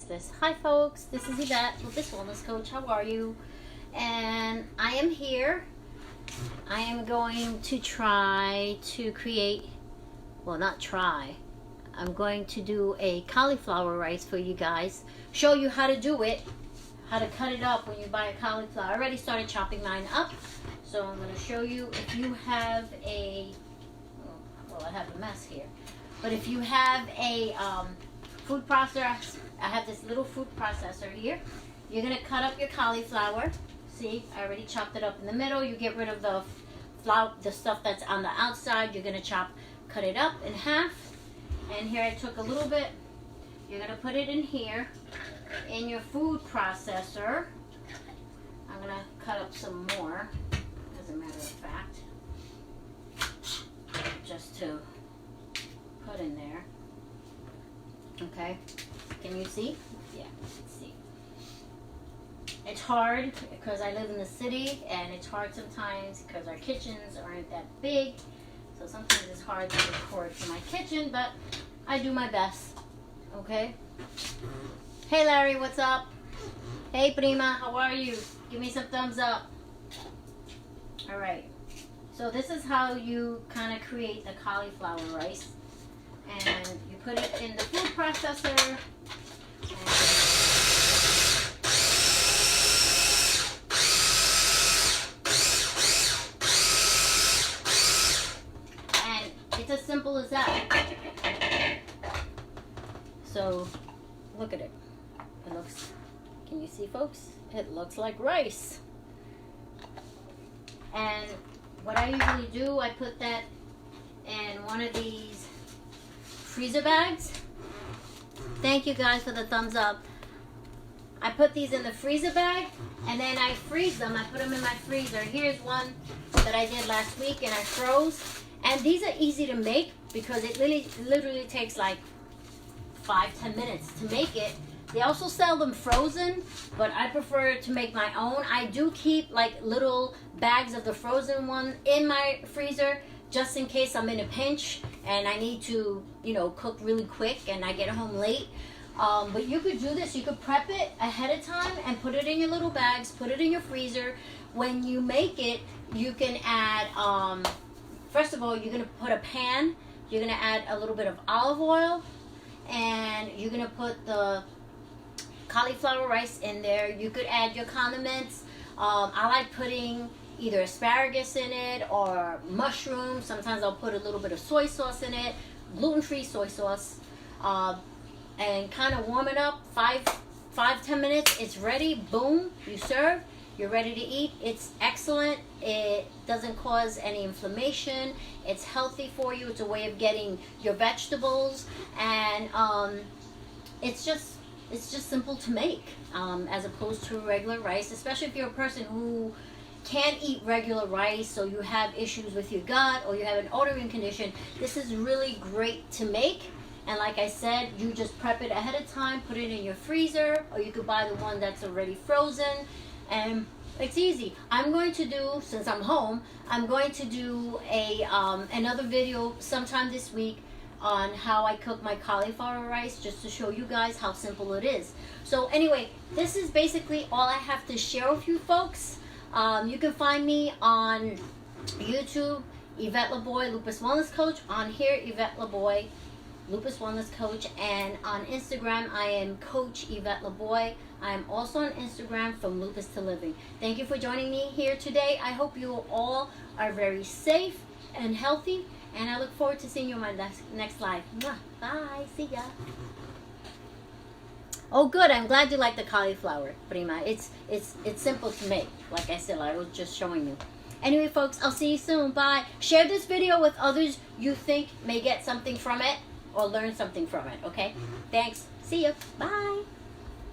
this? Hi folks, this is Yvette, Lupus Wellness Coach. How are you? And I am here. I am going to try to create, well, not try. I'm going to do a cauliflower rice for you guys. Show you how to do it, how to cut it up when you buy a cauliflower. I already started chopping mine up. So I'm going to show you if you have a, well, I have a mess here. But if you have a food processor, I have this little food processor here. You're going to cut up your cauliflower. See, I already chopped it up in the middle. You get rid of the stuff that's on the outside. You're going to cut it up in half. And here I took a little bit. You're going to put it in here in your food processor. I'm going to cut up some more, as a matter of fact, just to put in there. Okay, can you see? Yeah, you can see. It's hard because I live in the city, and it's hard sometimes because our kitchens aren't that big. So sometimes it's hard to record from my kitchen, but I do my best. Okay. Hey Larry, what's up? Hey Prima, how are you? Give me some thumbs up. All right. So this is how you kind of create the cauliflower rice. And you put it in the food processor. And it's as simple as that. So look at it. It looks, can you see folks? It looks like rice. And what I usually do, I put that in one of these freezer bags. Thank you guys for the thumbs up. I put these in the freezer bag and then I freeze them. I put them in my freezer. Here's one that I did last week and I froze. And these are easy to make because it literally takes like 5-10 minutes to make it. They also sell them frozen, but I prefer to make my own. I do keep like little bags of the frozen one in my freezer just in case I'm in a pinch and I need to, you know, cook really quick and I get home late. But you could do this. You could prep it ahead of time and put it in your little bags, put it in your freezer. When you make it, you can add, first of all, you're going to put a pan. You're going to add a little bit of olive oil and you're going to put the cauliflower rice in there. You could add your condiments. I like putting either asparagus in it or mushrooms. Sometimes I'll put a little bit of soy sauce in it, gluten-free soy sauce, and kind of warm it up. 5-10 minutes, it's ready. Boom, you serve. You're ready to eat. It's excellent. It doesn't cause any inflammation. It's healthy for you. It's a way of getting your vegetables, and it's just simple to make, as opposed to regular rice, especially if you're a person who can't eat regular rice, so you have issues with your gut or you have an autoimmune condition. This is really great to make. And like I said, you just prep it ahead of time, put it in your freezer, or you could buy the one that's already frozen, and it's easy. I'm going to do, since I'm home, I'm going to do a another video sometime this week on how I cook my cauliflower rice, just to show you guys how simple it is. So anyway, this is basically all I have to share with you folks. You can find me on YouTube, Yvette LaBoy, Lupus Wellness Coach. On here, Yvette LaBoy, Lupus Wellness Coach. And on Instagram, I am Coach Yvette LaBoy. I am also on Instagram from Lupus to Living. Thank you for joining me here today. I hope you all are very safe and healthy. And I look forward to seeing you in my next live. Bye. See ya. Oh, good. I'm glad you like the cauliflower, Prima. It's simple to make. Like I said, I was just showing you. Anyway, folks, I'll see you soon. Bye. Share this video with others you think may get something from it or learn something from it, okay? Thanks. See you. Bye.